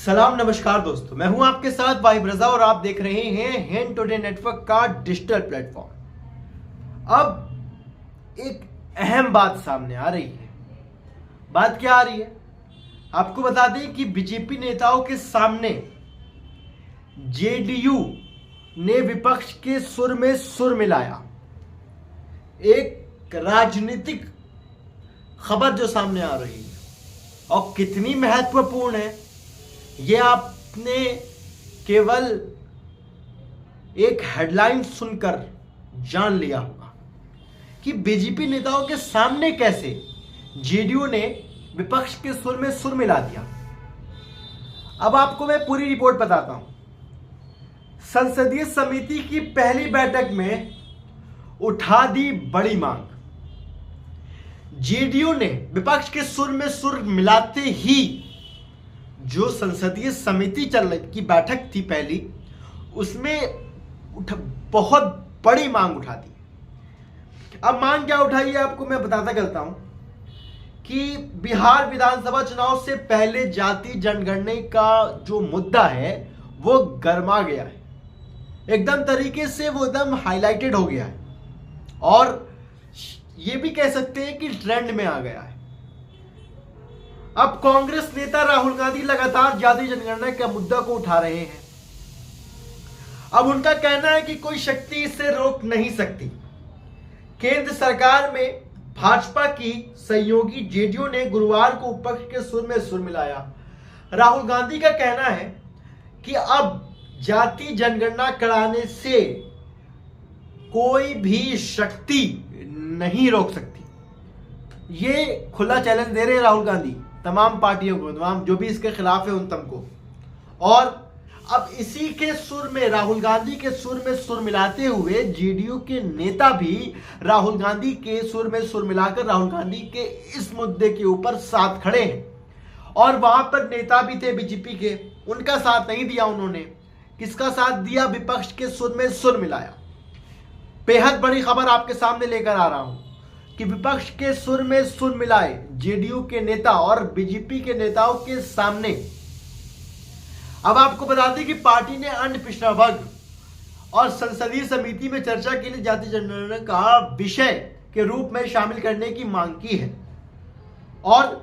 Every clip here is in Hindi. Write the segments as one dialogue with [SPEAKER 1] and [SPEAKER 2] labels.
[SPEAKER 1] सलाम नमस्कार दोस्तों, मैं हूं आपके साथ वाहिब रजा और आप देख रहे हैं हिंद टुडे नेटवर्क का डिजिटल प्लेटफॉर्म। अब एक अहम बात सामने आ रही है। बात क्या आ रही है आपको बता दें कि बीजेपी नेताओं के सामने जेडीयू ने विपक्ष के सुर में सुर मिलाया। एक राजनीतिक खबर जो सामने आ रही है और कितनी महत्वपूर्ण है ये आपने केवल एक हेडलाइन सुनकर जान लिया होगा कि बीजेपी नेताओं के सामने कैसे जेडीयू ने विपक्ष के सुर में सुर मिला दिया। अब आपको मैं पूरी रिपोर्ट बताता हूं। संसदीय समिति की पहली बैठक में उठा दी बड़ी मांग। जेडीयू ने विपक्ष के सुर में सुर मिलाते ही जो संसदीय समिति चल रही की बैठक थी पहली, उसमें बहुत बड़ी मांग उठा दी। अब मांग क्या उठाई है आपको मैं बताता चलता हूं कि बिहार विधानसभा चुनाव से पहले जाति जनगणना का जो मुद्दा है वो गर्मा गया है, एकदम तरीके से वो एकदम हाईलाइटेड हो गया है और ये भी कह सकते हैं कि ट्रेंड में आ गया है। अब कांग्रेस नेता राहुल गांधी लगातार जाति जनगणना के मुद्दा को उठा रहे हैं। अब उनका कहना है कि कोई शक्ति इसे रोक नहीं सकती। केंद्र सरकार में भाजपा की सहयोगी जेडीयू ने गुरुवार को विपक्ष के सुर में सुर मिलाया। राहुल गांधी का कहना है कि अब जाति जनगणना कराने से कोई भी शक्ति नहीं रोक सकती। ये खुला चैलेंज दे रहे हैं राहुल गांधी तमाम पार्टियों को, तमाम जो भी इसके खिलाफ है उन तम को। और अब इसी के सुर में, राहुल गांधी के सुर में सुर मिलाते हुए जेडीयू के नेता भी राहुल गांधी के सुर में सुर मिलाकर राहुल गांधी के इस मुद्दे के ऊपर साथ खड़े हैं। और वहां पर नेता भी थे बीजेपी के, उनका साथ नहीं दिया उन्होंने। किसका साथ दिया? विपक्ष के सुर में सुर मिलाया। बेहद बड़ी खबर आपके सामने लेकर आ रहा हूं कि विपक्ष के सुर में सुर मिलाए जेडीयू के नेता और बीजेपी के नेताओं के सामने। अब आपको बता दें कि पार्टी ने अन्य पिछड़ा वर्ग और संसदीय समिति में चर्चा के लिए जाति जनगणना का विषय के रूप में शामिल करने की मांग की है और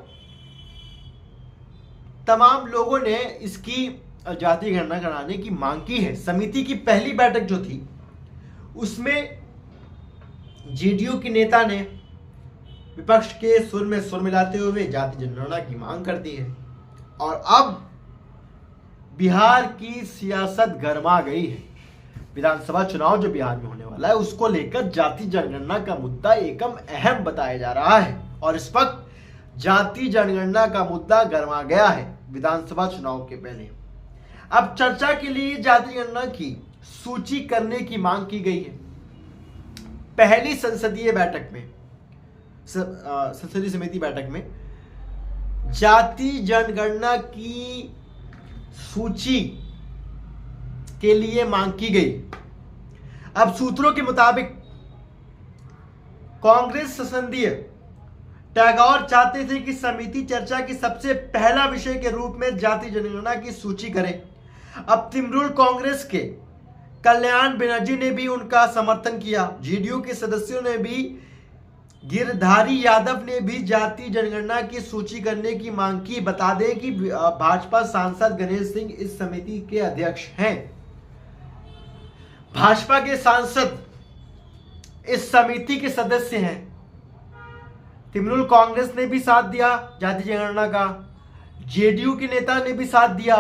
[SPEAKER 1] तमाम लोगों ने इसकी जाति गणना कराने की मांग की है। समिति की पहली बैठक जो थी उसमें जेडीयू के नेता ने विपक्ष के सुर में सुर मिलाते हुए जाति जनगणना की मांग कर दी है। और अब बिहार की सियासत गर्मा गई है। विधानसभा चुनाव जो बिहार में होने वाला है उसको लेकर जाति जनगणना का मुद्दा एकम अहम बताया जा रहा है और इस वक्त जाति जनगणना का मुद्दा गर्मा गया है विधानसभा चुनाव के पहले। अब चर्चा के लिए जाति जनगणना की सूची करने की मांग की गई है। पहली संसदीय बैठक में, संसदीय समिति बैठक में जाति जनगणना की सूची के लिए मांग की गई। अब सूत्रों के मुताबिक कांग्रेस संसदीय टैगोर चाहते थे कि समिति चर्चा की सबसे पहला विषय के रूप में जाति जनगणना की सूची करे। अब तृणमूल कांग्रेस के कल्याण बनर्जी ने भी उनका समर्थन किया। जेडीयू के सदस्यों ने भी, गिरधारी यादव ने भी जाति जनगणना की सूची करने की मांग की। बता दें कि भाजपा सांसद गणेश सिंह इस समिति के अध्यक्ष हैं। भाजपा के सांसद इस समिति के सदस्य हैं। तृणमूल कांग्रेस ने भी साथ दिया जाति जनगणना का, जेडीयू के नेता ने भी साथ दिया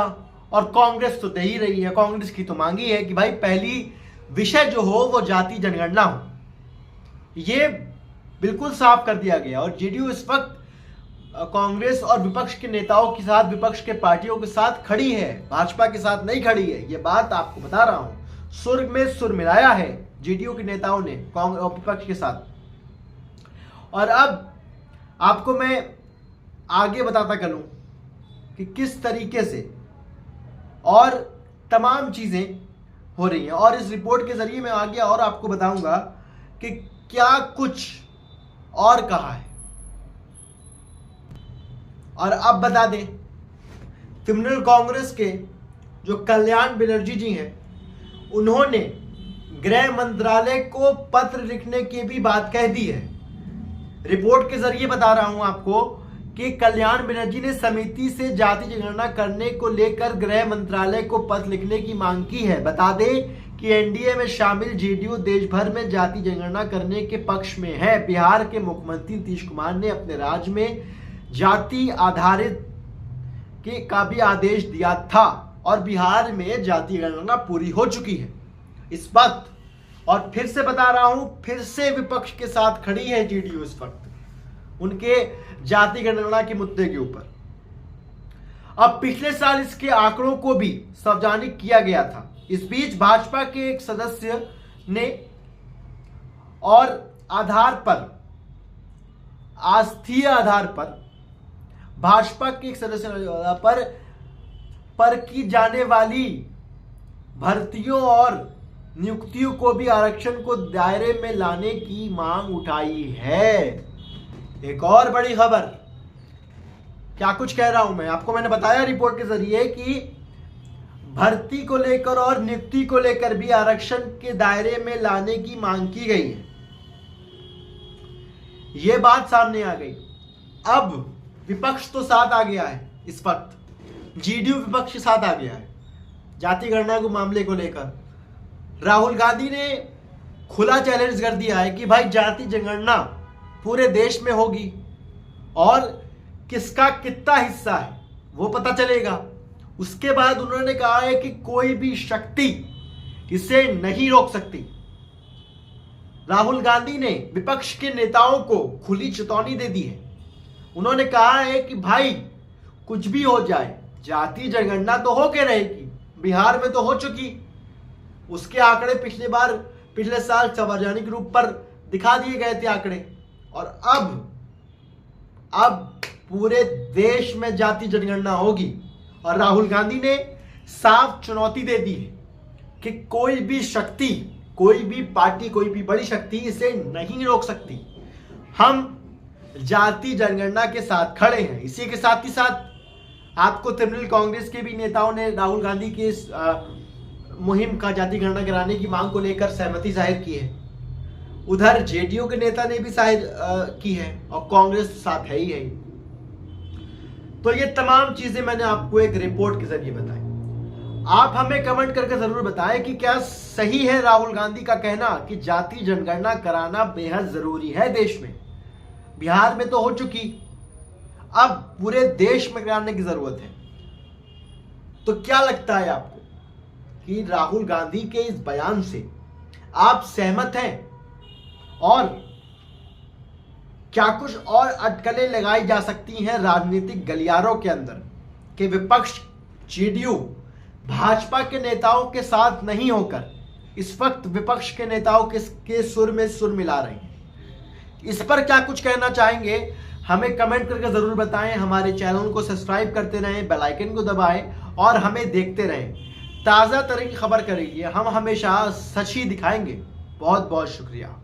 [SPEAKER 1] और कांग्रेस तो दे ही रही है। कांग्रेस की तो मांगी है कि भाई पहली विषय जो हो वो जाति जनगणना हो। ये बिल्कुल साफ कर दिया गया और जेडीयू इस वक्त कांग्रेस और विपक्ष के नेताओं के साथ, विपक्ष के पार्टियों के साथ खड़ी है, भाजपा के साथ नहीं खड़ी है। ये बात आपको बता रहा हूं। सुर में सुर मिलाया है जेडीयू के नेताओं ने कांग्रेस और विपक्ष के साथ। और अब आपको मैं आगे बताता चलूं कि किस तरीके से और तमाम चीजें हो रही हैं और इस रिपोर्ट के जरिए मैं आगे और आपको बताऊंगा कि क्या कुछ और कहा है। और अब बता दें तृणमूल कांग्रेस के जो कल्याण बनर्जी जी हैं, उन्होंने गृह मंत्रालय को पत्र लिखने की भी बात कह दी है। रिपोर्ट के जरिए बता रहा हूं आपको कि कल्याण बनर्जी ने समिति से जाति जनगणना करने को लेकर गृह मंत्रालय को पत्र लिखने की मांग की है। बता दें कि एनडीए में शामिल जेडीयू देश भर में जाति जनगणना करने के पक्ष में है। बिहार के मुख्यमंत्री नीतीश कुमार ने अपने राज्य में जाति आधारित का भी आदेश दिया था और बिहार में जाति गणना पूरी हो चुकी है इस वक्त। और फिर से बता रहा हूं, फिर से विपक्ष के साथ खड़ी है जेडीयू इस वक्त उनके जाति गणना के मुद्दे के ऊपर। अब पिछले साल इसके आंकड़ों को भी सार्वजनिक किया गया था। इस बीच भाजपा के एक सदस्य ने और आधार पर, आस्थीय आधार पर, भाजपा के एक सदस्य पर की जाने वाली भर्तियों और नियुक्तियों को भी आरक्षण को दायरे में लाने की मांग उठाई है। एक और बड़ी खबर, क्या कुछ कह रहा हूं मैं आपको, मैंने बताया रिपोर्ट के जरिए कि भर्ती को लेकर और नियुक्ति को लेकर भी आरक्षण के दायरे में लाने की मांग की गई है। यह बात सामने आ गई। अब विपक्ष तो साथ आ गया है इस वक्त, जेडीयू विपक्ष के साथ आ गया है जाति गणना के मामले को लेकर। राहुल गांधी ने खुला चैलेंज कर दिया है कि भाई जाति जनगणना पूरे देश में होगी और किसका कितना हिस्सा है वो पता चलेगा। उसके बाद उन्होंने कहा है कि कोई भी शक्ति इसे नहीं रोक सकती। राहुल गांधी ने विपक्ष के नेताओं को खुली चेतावनी दे दी है। उन्होंने कहा है कि भाई कुछ भी हो जाए, जाति जनगणना तो होके रहेगी, बिहार में तो हो चुकी, उसके आंकड़े पिछले साल सार्वजनिक रूप पर दिखा दिए गए थे आंकड़े, और अब पूरे देश में जाति जनगणना होगी। और राहुल गांधी ने साफ चुनौती दे दी है कि कोई भी शक्ति, कोई भी पार्टी, कोई भी बड़ी शक्ति इसे नहीं रोक सकती। हम जाति जनगणना के साथ खड़े हैं। इसी के साथ ही साथ आपको तृणमूल कांग्रेस के भी नेताओं ने राहुल गांधी की इस मुहिम का जाति गणना कराने की मांग को लेकर सहमति जाहिर की है। उधर जेडीयू के नेता ने भी जाहिर की है और कांग्रेस साथ है ही है। तो ये तमाम चीजें मैंने आपको एक रिपोर्ट के जरिए बताई। आप हमें कमेंट करके जरूर बताएं कि क्या सही है राहुल गांधी का कहना कि जाति जनगणना कराना बेहद जरूरी है देश में। बिहार में तो हो चुकी, अब पूरे देश में कराने की जरूरत है। तो क्या लगता है आपको कि राहुल गांधी के इस बयान से आप सहमत हैं, और क्या कुछ और अटकलें लगाई जा सकती हैं राजनीतिक गलियारों के अंदर कि विपक्ष जेडीयू भाजपा के नेताओं के साथ नहीं होकर इस वक्त विपक्ष के नेताओं के सुर में सुर मिला रहे हैं? इस पर क्या कुछ कहना चाहेंगे हमें कमेंट करके जरूर बताएं। हमारे चैनल को सब्सक्राइब करते रहें, बेल आइकन को दबाएं और हमें देखते रहें। ताज़ा तरीन खबर करेंगे, हम हमेशा सच ही दिखाएंगे। बहुत बहुत शुक्रिया।